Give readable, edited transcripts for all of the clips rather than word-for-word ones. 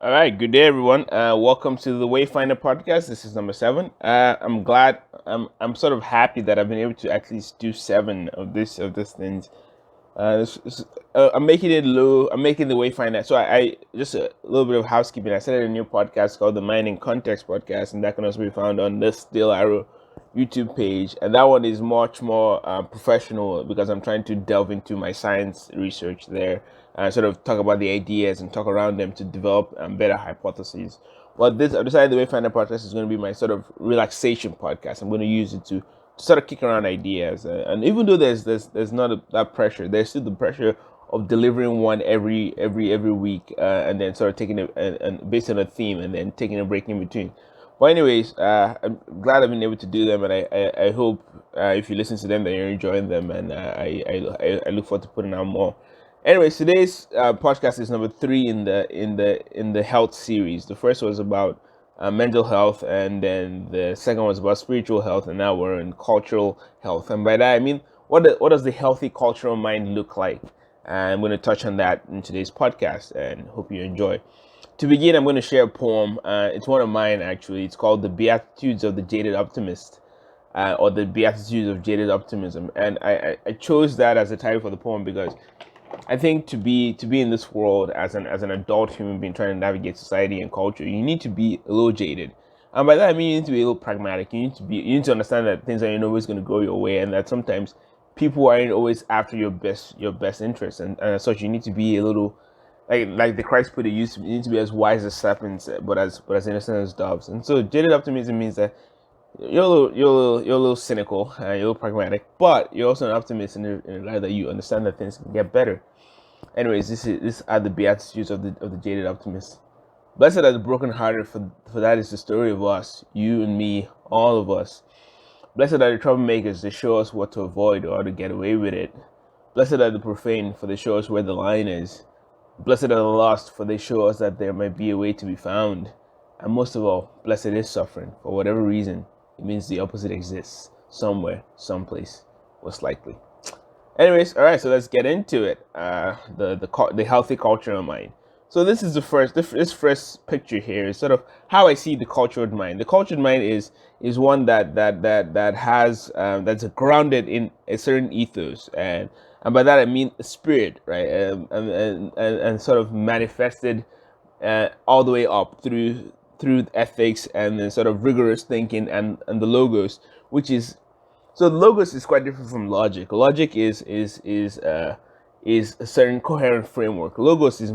All right, good day, everyone. Welcome to the WayFinder podcast. This is number seven. I'm glad. I'm sort of happy that I've been able to at least do seven of this things. I'm making it low. I'm making the Wayfinder. So I just a little bit of housekeeping. I started a new podcast called the Mind in Context podcast, and that can also be found on this Still Arrow YouTube page. And that one is much more professional because I'm trying to delve into my science research there and sort of talk about the ideas and talk around them to develop better hypotheses. Well, this I decided the Wayfinder podcast is going to be my sort of relaxation podcast. I'm going to use it to sort of kick around ideas, and even though there's not that pressure, there's still the pressure of delivering one every week, and then sort of taking it and based on a theme, and then taking a break in between. But anyways, I'm glad I've been able to do them, and I hope if you listen to them that you're enjoying them, and I look forward to putting out more. Anyways, today's podcast is number three in the health series. The first was about mental health, and then the second was about spiritual health, and now we're in cultural health. And by that I mean, what does the healthy cultural mind look like? And I'm going to touch on that in today's podcast, and hope you enjoy. To begin, I'm going to share a poem. It's one of mine, actually. It's called "The Beatitudes of the Jaded Optimist." Or the Beatitudes of Jaded Optimism, and I chose that as the title for the poem because I think to be in this world as an adult human being trying to navigate society and culture, you need to be a little jaded. And by that I mean you need to be a little pragmatic. You need to understand that things aren't always going to go your way, and that sometimes people aren't always after your best interests, and as such you need to be a little like the Christ put it, you need to be as wise as serpents, but as innocent as doves. And so jaded optimism means that you're a little cynical, you're a little pragmatic, but you're also an optimist in the light that you understand that things can get better. Anyways, this are the beatitudes of the jaded optimist. Blessed are the brokenhearted, for that is the story of us, you and me, all of us. Blessed are the troublemakers, they show us what to avoid or how to get away with it. Blessed are the profane, for they show us where the line is. Blessed are the lost, for they show us that there might be a way to be found. And most of all, blessed is suffering, for whatever reason, it means the opposite exists, somewhere, someplace, most likely. Anyways, all right, so let's get into it. The healthy cultural mind. So this is this first picture here is sort of how I see the cultured mind. The cultured mind is one that has that's grounded in a certain ethos, and by that I mean a spirit, right? And sort of manifested all the way up through ethics and then sort of rigorous thinking and the logos, which is so the logos is quite different from logic. Logic is a certain coherent framework. Logos is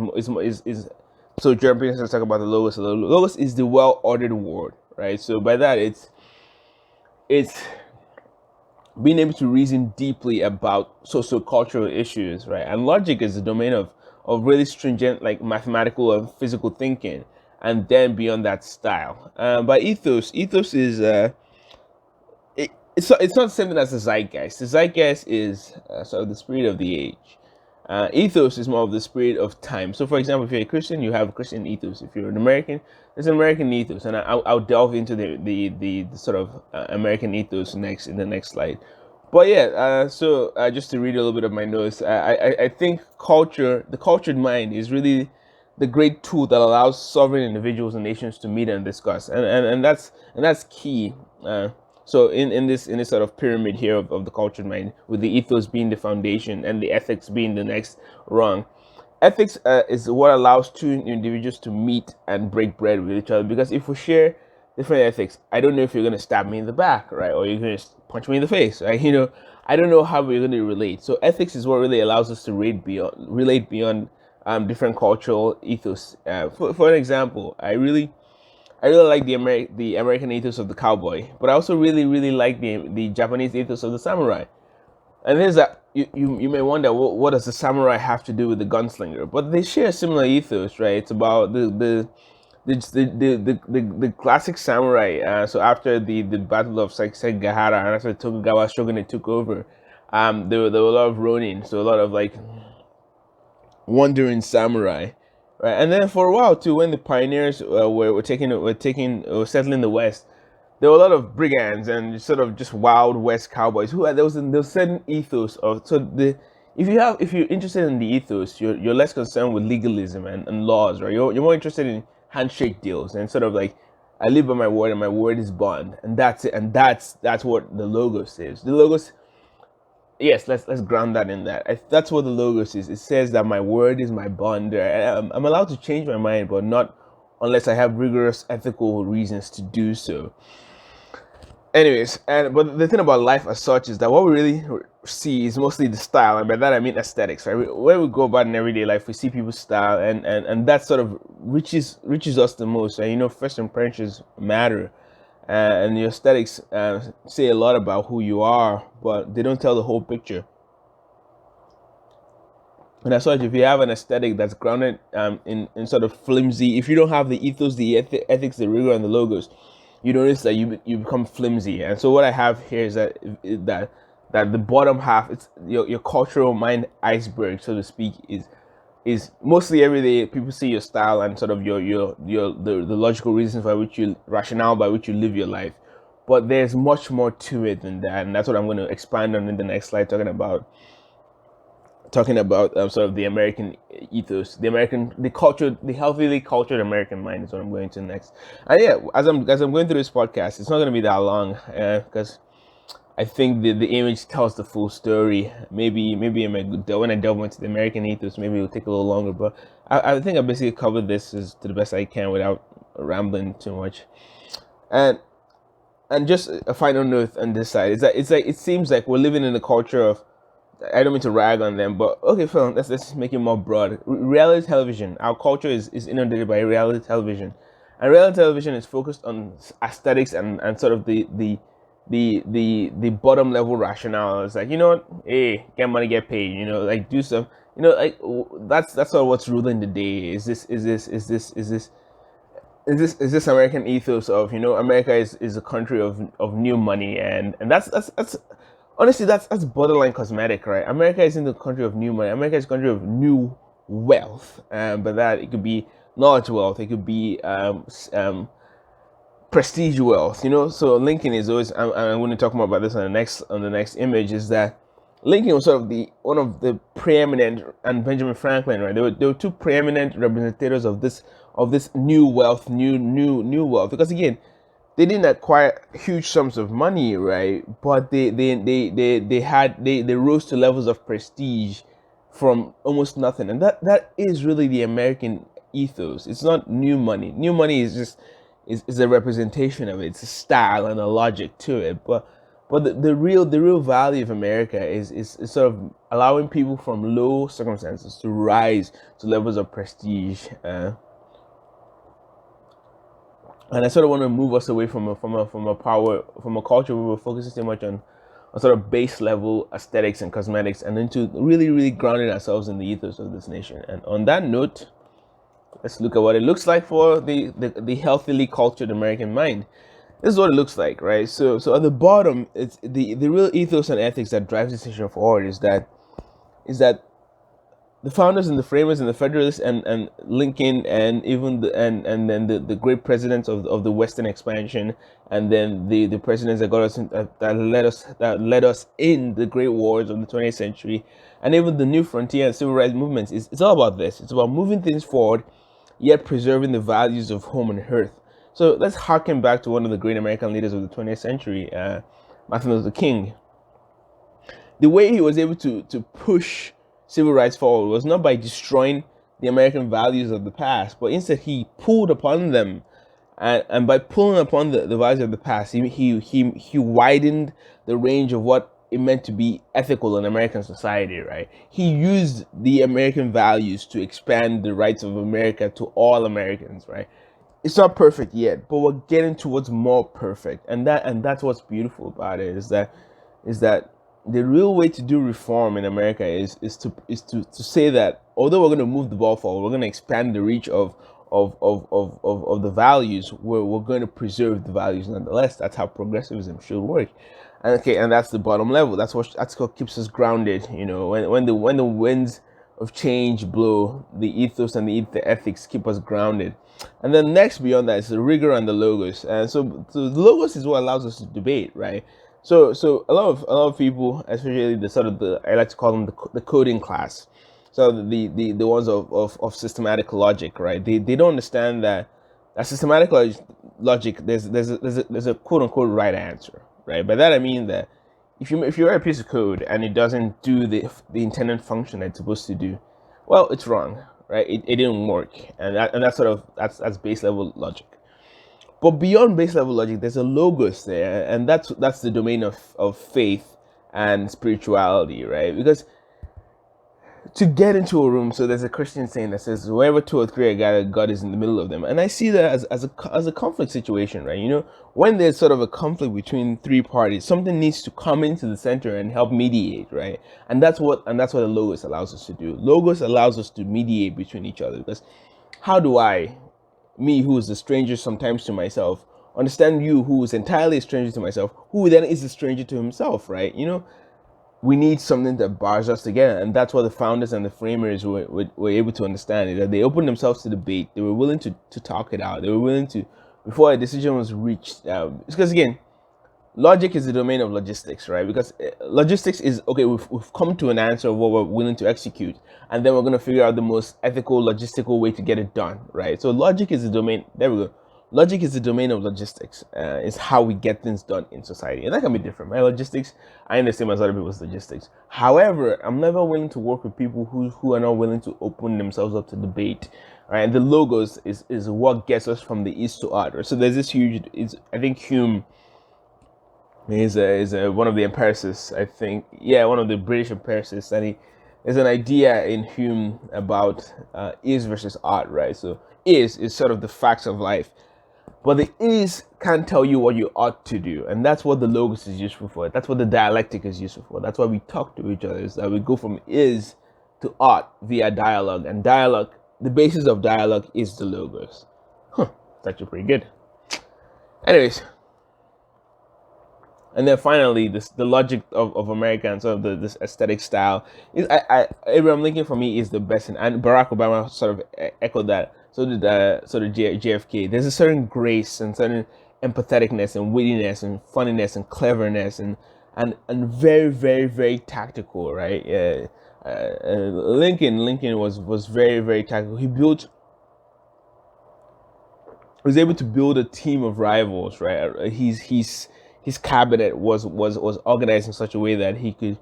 so German people talk about the logos. The logos is the well ordered word, right? So by that it's being able to reason deeply about socio-cultural issues, right? And logic is the domain of really stringent, like mathematical and physical thinking, and then beyond that, style. But ethos is it's not the same thing as the zeitgeist. The zeitgeist is sort of the spirit of the age. Ethos is more of the spirit of time. So, for example, if you're a Christian, you have a Christian ethos. If you're an American, there's an American ethos, and I'll delve into the sort of American ethos next in the next slide. But yeah, just to read a little bit of my notes, I think the cultured mind is really the great tool that allows sovereign individuals and nations to meet and discuss, and that's key. So in this sort of pyramid here of the cultured mind, with the ethos being the foundation and the ethics being the next rung. Ethics is what allows two individuals to meet and break bread with each other. Because if we share different ethics, I don't know if you're gonna stab me in the back, right, or you're gonna punch me in the face, right? I don't know how we're gonna relate. So ethics is what really allows us to relate beyond different cultural ethos. For an example, I really like the American ethos of the cowboy, but I also really like the Japanese ethos of the samurai. And there's that you may wonder, what does the samurai have to do with the gunslinger? But they share a similar ethos, right? It's about the classic samurai. So after the Battle of Sekigahara and after the Tokugawa shogunate took over, there were a lot of ronin, so a lot of like wandering samurai, right? And then for a while too, when the pioneers were settling the West, there were a lot of brigands and sort of just wild West cowboys who had there was certain ethos of so the if you're interested in the ethos, you're less concerned with legalism and laws, right? You're more interested in handshake deals, and sort of like I live by my word, and my word is bond, and that's it. And that's what the logos is. The logos, yes, let's ground that in that. That's what the logos is. It says that my word is my bond. I'm allowed to change my mind, but not unless I have rigorous ethical reasons to do so. Anyways, but the thing about life as such is that what we really see is mostly the style, and by that I mean aesthetics, right? Where we go about in everyday life, we see people's style, and that sort of reaches us the most. And first impressions matter, and your aesthetics say a lot about who you are, but they don't tell the whole picture. And as such, if you have an aesthetic that's grounded in sort of flimsy, if you don't have the ethos, the ethics, the rigor, and the logos, you notice that you become flimsy. And so what I have here is that the bottom half, it's your cultural mind iceberg, so to speak, is mostly every day people see your style and sort of the logical reasons by which you rationale by which you live your life. But there's much more to it than that, and that's what I'm going to expand on in the next slide, talking about sort of the American ethos, the culture, the healthily cultured American mind is what I'm going to next. And yeah, as I'm going through this podcast, it's not going to be that long because I think the image tells the full story. Maybe when I delve into the American ethos, maybe it'll take a little longer. But I think I basically covered this to the best I can without rambling too much. And just a final note on this side is that it seems like we're living in a culture of, I don't mean to rag on them, but okay, fine, let's make it more broad. Reality television. Our culture is inundated by reality television, and reality television is focused on aesthetics and sort of the bottom level rationale. It's like, hey, get money, get paid. Like do some. Like that's sort of what's ruling the day. Is this American ethos of America is a country of new money, and that's honestly, that's borderline cosmetic, right? America isn't the country of new money. America is a country of new wealth, but that it could be knowledge wealth, it could be prestige wealth. So Lincoln is always. I'm going to talk more about this on the next image. Is that Lincoln was sort of one of the preeminent, and Benjamin Franklin, right? They were two preeminent representatives of this new wealth, new wealth, because again, they didn't acquire huge sums of money, right? But they rose to levels of prestige from almost nothing, and that is really the American ethos. It's not new money. New money is just is a representation of it. It's a style and a logic to it. But the real value of America is sort of allowing people from low circumstances to rise to levels of prestige. And I sort of want to move us away from a culture where we're focusing so much on sort of base level aesthetics and cosmetics, and into really grounding ourselves in the ethos of this nation. And on that note, let's look at what it looks like for the healthily cultured American mind. This is what it looks like, right? So at the bottom, it's the real ethos and ethics that drives this nation forward is that the founders and the framers and the Federalists and Lincoln and even then the great presidents of the Western expansion, and then the presidents that got us that led us in the great wars of the 20th century, and even the new frontier and civil rights movements. It's all about this. It's about moving things forward, yet preserving the values of home and hearth. So let's harken back to one of the great American leaders of the 20th century, Martin Luther King. The way he was able to push civil rights forward was not by destroying the American values of the past, but instead he pulled upon them, and by pulling upon the values of the past, he widened the range of what it meant to be ethical in American society, right? He used the American values to expand the rights of America to all Americans, right? It's not perfect yet, but we're getting towards more perfect, and that's what's beautiful about it is that the real way to do reform in America is to say that although we're going to move the ball forward, we're going to expand the reach of the values. We're going to preserve the values nonetheless. That's how progressivism should work. And that's the bottom level. That's what keeps us grounded. When the winds of change blow, the ethos and the ethics keep us grounded. And then next beyond that is the rigor and the logos. And so the logos is what allows us to debate, right? So a lot of people, especially I like to call them the coding class. So the ones of systematic logic, right? They don't understand that that systematic logic, there's a quote unquote right answer, right? By that I mean that if you write a piece of code and it doesn't do the intended function that it's supposed to do, well, it's wrong, right? It didn't work, and that's sort of that's base level logic. But beyond base level logic, there's a logos there, and that's the domain of faith and spirituality, right? Because to get into a room, so there's a Christian saying that says, "Wherever two or three are gathered, God is in the middle of them." And I see that as a conflict situation, right? When there's sort of a conflict between three parties, something needs to come into the center and help mediate, right? And that's what the logos allows us to do. Logos allows us to mediate between each other, because how do I, me who is a stranger sometimes to myself, understand you who is entirely a stranger to myself, who then is a stranger to himself, right? We need something that bars us together, and that's what the founders and the framers were able to understand, is that they opened themselves to debate. They were willing to talk it out. They were willing to, before a decision was reached, because again, logic is the domain of logistics, right? Because logistics is, okay, we've come to an answer of what we're willing to execute, and then we're going to figure out the most ethical, logistical way to get it done, right? So logic is the domain, there we go. Logic is the domain of logistics. Is how we get things done in society, and that can be different. My logistics, I understand as other people's logistics. However, I'm never willing to work with people who are not willing to open themselves up to debate. Right, and the logos is what gets us from the east to art. Right? So there's this huge. I think Hume is one of the empiricists. I think, yeah, one of the British empiricists, and there's an idea in Hume about is versus art. Right, so is sort of the facts of life. But the is can't tell you what you ought to do. And that's what the logos is useful for. That's what the dialectic is useful for. That's why we talk to each other, is that we go from is to ought via dialogue. And dialogue, the basis of dialogue is the logos. It's actually pretty good. Anyways. And then finally, the logic of America and sort of this aesthetic style is, Abraham Lincoln for me is the best, and Barack Obama sort of echoed that. So did sort of JFK. There's a certain grace and certain empatheticness and wittiness and funniness and cleverness and very, very, very tactical, right? Lincoln was very, very tactical. He was able to build a team of rivals, right? His cabinet was organized in such a way that he could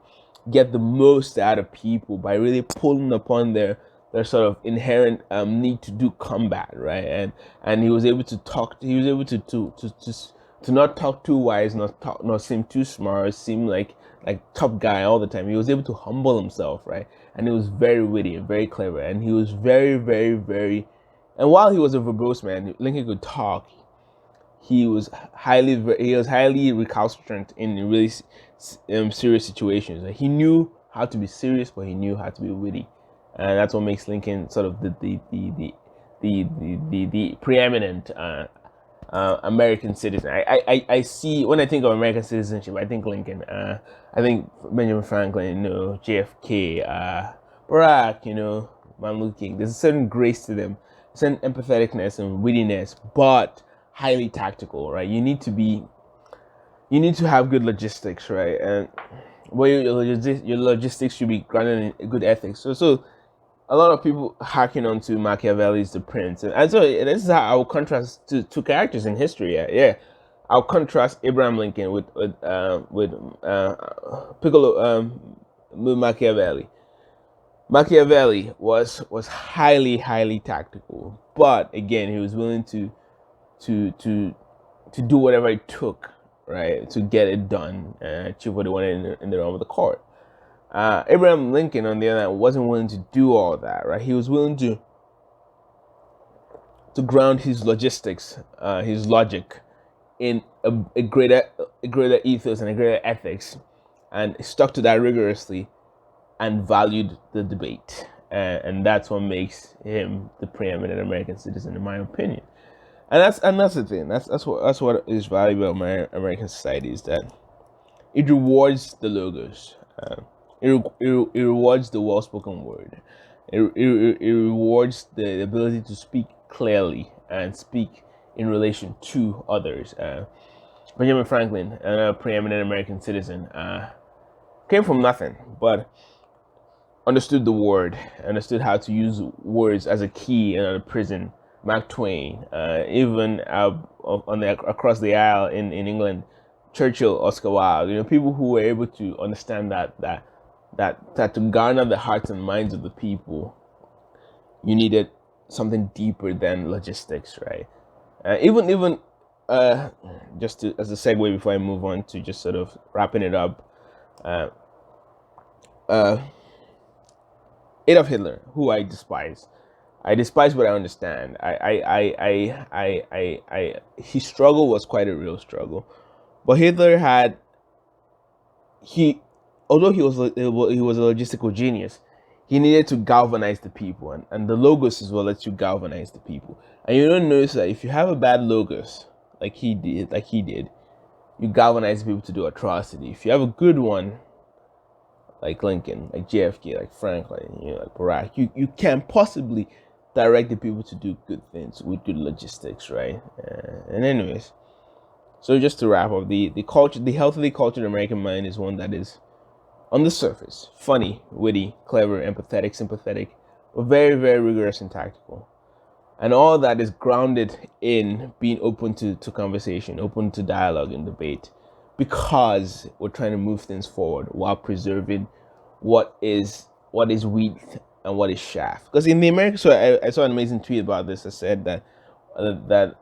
get the most out of people by really pulling upon their sort of inherent need to do combat, right? And he was able to talk. He was able to not talk too wise, not seem too smart, seem like tough guy all the time. He was able to humble himself, right? And he was very witty and very clever, and he was very, very, very. And while he was a verbose man, Lincoln could talk. He was highly recalcitrant in really serious situations. He knew how to be serious, but he knew how to be witty, and that's what makes Lincoln sort of the preeminent American citizen. I see, when I think of American citizenship, I think Lincoln. I think Benjamin Franklin, JFK, Barack, Martin Luther King. There's a certain grace to them, a certain empatheticness and wittiness, but highly tactical, right? You need to have good logistics, right? And your logistics should be grounded in good ethics. So a lot of people hacking onto Machiavelli's The Prince, and so this is how I will contrast two characters in history. Yeah, I'll contrast Abraham Lincoln with Machiavelli. Machiavelli was highly tactical, but again, he was willing to do whatever it took, right, to get it done and achieve what they wanted in the realm of the court. Abraham Lincoln, on the other hand, wasn't willing to do all that, right? He was willing to ground his logistics, his logic, in a greater ethos and a greater ethics, and stuck to that rigorously, and valued the debate, and that's what makes him the preeminent American citizen, in my opinion. And that's the thing. That's what is valuable in American society, is that it rewards the logos. It rewards the well-spoken word. It rewards the ability to speak clearly and speak in relation to others. Benjamin Franklin, a preeminent American citizen, came from nothing, but understood the word, understood how to use words as a key and a prison Mark Twain, even across the aisle in England, Churchill, Oscar Wilde. People who were able to understand that to garner the hearts and minds of the people, you needed something deeper than logistics, right? Even just as a segue before I move on to just sort of wrapping it up, uh, uh, Adolf Hitler, who I despise. I despise, but I understand. His struggle was quite a real struggle, but Hitler had he, although he was a logistical genius, he needed to galvanize the people, and the logos is what lets you galvanize the people. And you don't notice that if you have a bad logos, like he did, you galvanize people to do atrocity. If you have a good one, like Lincoln, like JFK, like Franklin, like Barack, you can't possibly direct the people to do good things with good logistics, right? And anyways, so just to wrap up, the healthily cultured American mind is one that is on the surface funny, witty, clever, empathetic, sympathetic, but very, very rigorous and tactical. And all that is grounded in being open to conversation, open to dialogue and debate, because we're trying to move things forward while preserving what is wheat and what is shaft. Because in the American, so I saw an amazing tweet about this that said that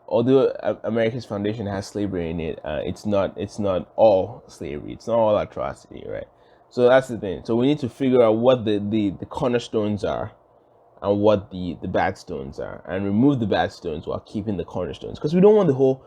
although America's foundation has slavery in it, it's not all slavery, it's not all atrocity, right? So that's the thing. So we need to figure out what the cornerstones are and what the bad stones are, and remove the bad stones while keeping the cornerstones, because we don't want the whole,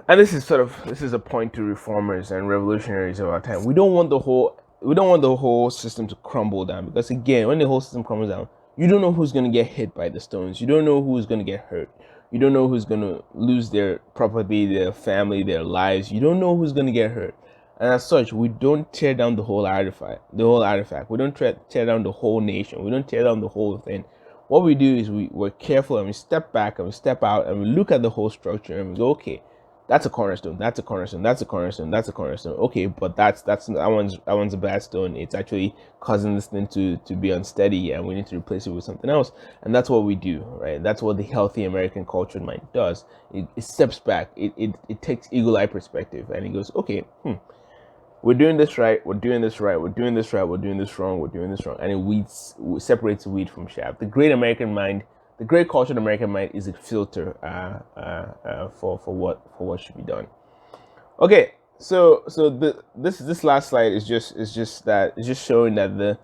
and this is a point to reformers and revolutionaries of our time. We don't want the whole system to crumble down, because again, when the whole system crumbles down, you don't know who's going to get hit by the stones. You don't know who's going to get hurt. You don't know who's going to lose their property, their family, their lives. You don't know who's going to get hurt. And as such, we don't tear down the whole artifact. We don't tear down the whole nation. We don't tear down the whole thing. What we do is we're careful, and we step back, and we step out, and we look at the whole structure, and we go, okay, that's a cornerstone, that's a cornerstone, that's a cornerstone, that's a cornerstone. Okay, but that one's a bad stone. It's actually causing this thing to be unsteady, and we need to replace it with something else. And that's what we do, right? That's what the healthy American cultured mind does. It steps back. It takes eagle eye perspective, and it goes, okay, we're doing this right, we're doing this right, we're doing this right, we're doing this wrong, we're doing this wrong, and it separates wheat from chaff. The great American mind, the great cultured American mind, is a filter for what should be done. Okay, so this last slide is just showing that the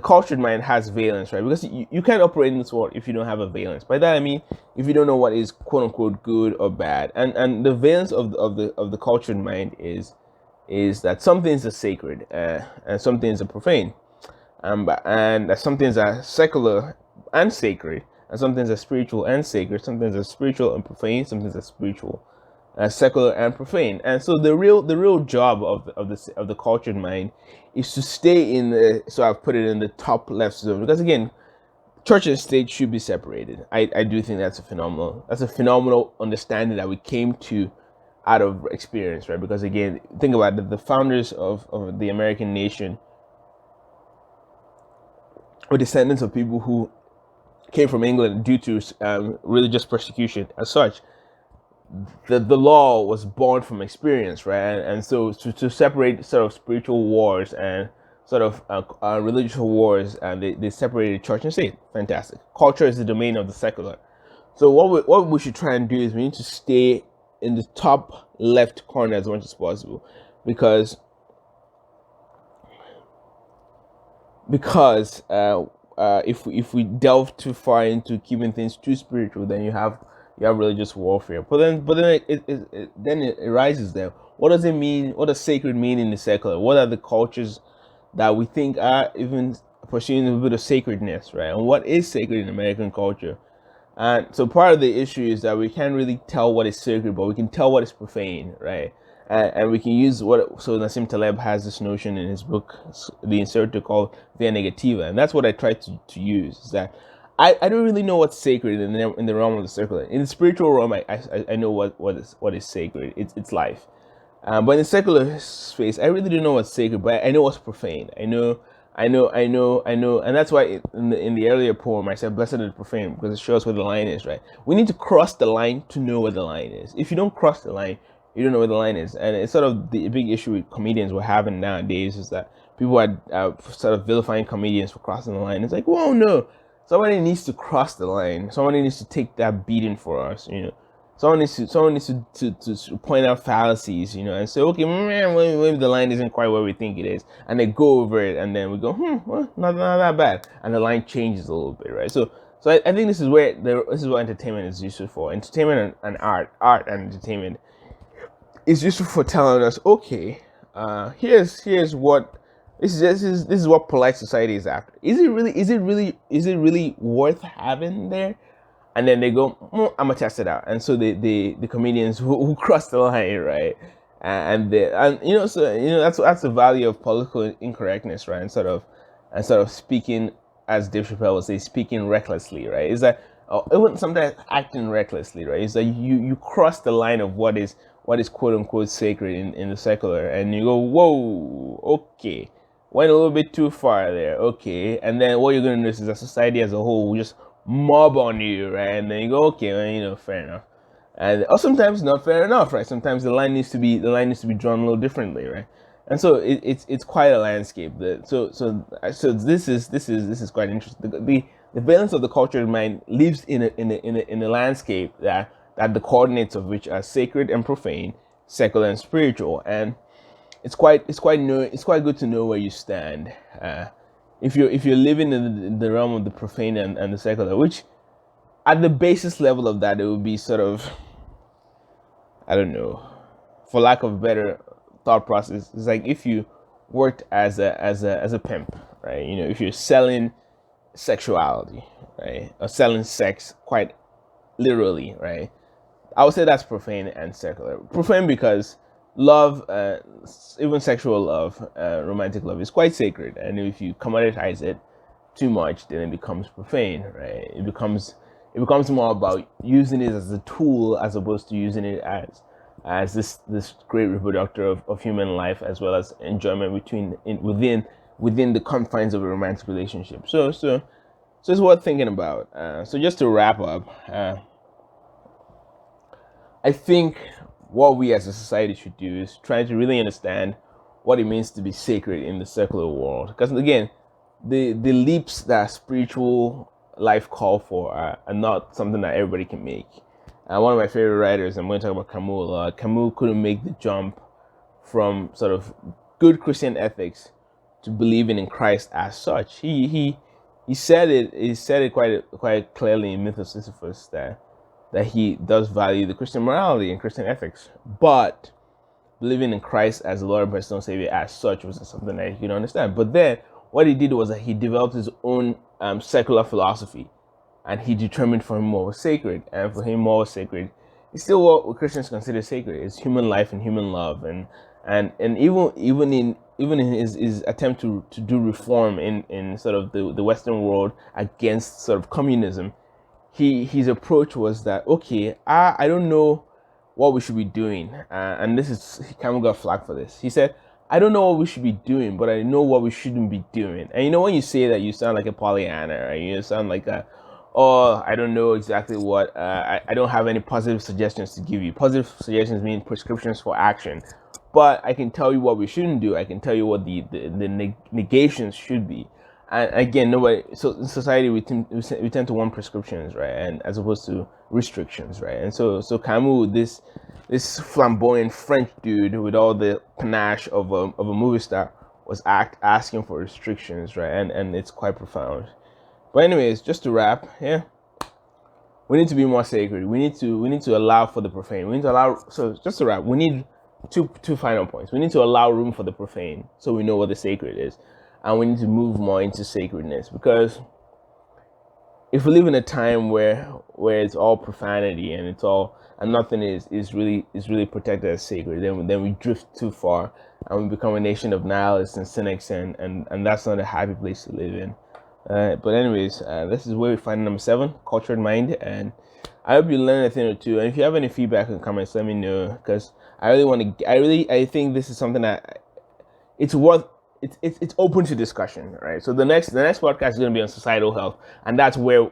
cultured mind has valence, right? Because you can't operate in this world if you don't have a valence. By that I mean, if you don't know what is quote unquote good or bad, and the valence of the cultured mind is that some things are sacred and some things are profane, and that some things are secular and sacred, and some things are spiritual and sacred, some things are spiritual and profane, some things are spiritual, secular and profane. And so the real job of the cultured mind is to stay in the, so I've put it in the top left zone, because again, church and state should be separated. I do think that's a phenomenal understanding that we came to out of experience, right? Because again, think about it, the founders of the American nation were descendants of people who came from England due to religious persecution. As such, the law was born from experience, right? And so to separate sort of spiritual wars and sort of religious wars, and they separated church and state. Fantastic. Culture is the domain of the secular. So what we should try and do is we need to stay in the top left corner as much as possible, because if we delve too far into keeping things too spiritual, then you have religious warfare. But then it arises there. What does it mean? What does sacred mean in the secular? What are the cultures that we think are even pursuing a bit of sacredness, right? And what is sacred in American culture? And so part of the issue is that we can't really tell what is sacred, but we can tell what is profane, right? And we can use so Nassim Taleb has this notion in his book, The Inserto, called Via Negativa. And that's what I try to use, is that I don't really know what's sacred in the realm of the secular. In the spiritual realm, I know what is sacred. It's life. But in the secular space, I really don't know what's sacred, but I know what's profane. I know and that's why in the earlier poem I said, "Blessed are the profane," because it shows where the line is, right? We need to cross the line to know where the line is. If you don't cross the line, you don't know where the line is, and it's sort of the big issue with comedians we're having nowadays is that people are sort of vilifying comedians for crossing the line. It's like, whoa, no, somebody needs to cross the line. Somebody needs to take that beating for us, you know. Someone needs to point out fallacies, you know, and say, okay, man, maybe the line isn't quite where we think it is, and they go over it, and then we go, well, not that bad, and the line changes a little bit, right? So I think this is where this is what entertainment is useful for. Entertainment and art and entertainment is useful for telling us, okay, here's what this is what polite society is after. Is it really worth having there? And then they go, I'm gonna test it out. And so the comedians who cross the line, right? And you know, so you know that's the value of political incorrectness, right? And sort of speaking, as Dave Chappelle would say, speaking recklessly, right? Is that even sometimes acting recklessly, right? Is that you cross the line of what is quote unquote sacred in the secular, and you go, whoa, okay, went a little bit too far there, okay. And then what you're gonna notice is that society as a whole will just mob on you, right? And then you go, okay, well, you know, fair enough. And or sometimes not fair enough, right? Sometimes the line needs to be drawn a little differently, right? And so it's quite a landscape. So this is quite interesting. The balance of the cultured mind lives in a landscape that the coordinates of which are sacred and profane, secular and spiritual, and it's quite good to know where you stand. If you're living in the realm of the profane and the secular, which at the basis level of that, it would be sort of, I don't know, for lack of a better thought process, it's like if you worked as a pimp, right? You know, if you're selling sexuality, right, or selling sex quite literally, right? I would say that's profane and secular. Profane because love, even sexual love, romantic love, is quite sacred, and if you commoditize it too much, then it becomes profane, right? It becomes more about using it as a tool as opposed to using it as this great reproductor of human life, as well as enjoyment within the confines of a romantic relationship. So it's worth thinking about. So just to wrap up, I think what we as a society should do is try to really understand what it means to be sacred in the secular world. Because again, the leaps that spiritual life call for are not something that everybody can make. One of my favorite writers, I'm going to talk about Camus a lot. Camus couldn't make the jump from sort of good Christian ethics to believing in Christ as such. He said it quite clearly in Myth of Sisyphus that he does value the Christian morality and Christian ethics, but believing in Christ as the Lord and personal Savior as such wasn't something that he could understand. But then what he did was that he developed his own secular philosophy, and he determined for him what was sacred, and for him what was sacred is still what Christians consider sacred: is human life and human love, and even in his attempt to do reform in sort of the Western world against sort of communism. His approach was that, okay, I don't know what we should be doing, and he kind of got flack for this. He said, I don't know what we should be doing, but I know what we shouldn't be doing. And you know, when you say that, you sound like a Pollyanna, right? You sound like I don't know exactly what, I don't have any positive suggestions to give you. Positive suggestions mean prescriptions for action, but I can tell you what we shouldn't do. I can tell you what the negations should be. And again, so in society we tend to want prescriptions, right, and as opposed to restrictions, right? And so Camus, this flamboyant French dude with all the panache of a movie star, was asking for restrictions, right? And it's quite profound. But anyways, just to wrap, yeah, we need to be more sacred. We need to allow for the profane. We need to allow. So just to wrap, we need two final points. We need to allow room for the profane, so we know what the sacred is. And we need to move more into sacredness, because if we live in a time where it's all profanity and nothing is really protected as sacred, then we drift too far and we become a nation of nihilists and cynics, and that's not a happy place to live in. But anyways, this is WayFinder number 7, Cultured Mind, and I hope you learned a thing or two. And if you have any feedback and comments, let me know, because I think this is something that it's it's open to discussion, right? So the next podcast is going to be on societal health, and that's where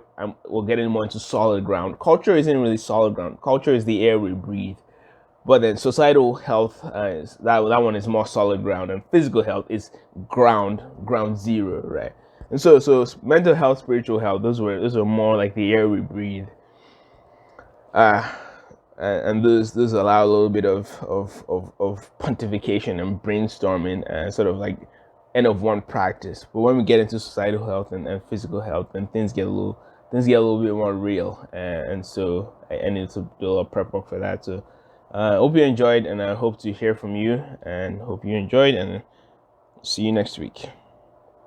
we're getting more into solid ground. Culture isn't really solid ground. Culture is the air we breathe. But then societal health is that one is more solid ground, and physical health is ground zero, right? And so mental health, spiritual health, those are more like the air we breathe. Uh, and those allow a little bit of pontification and brainstorming and sort of like end of one practice. But when we get into societal health and physical health, then things get a little bit more real. And so I need to do a little prep work for that. So I hope you enjoyed, and I hope to hear from you, and hope you enjoyed, and see you next week.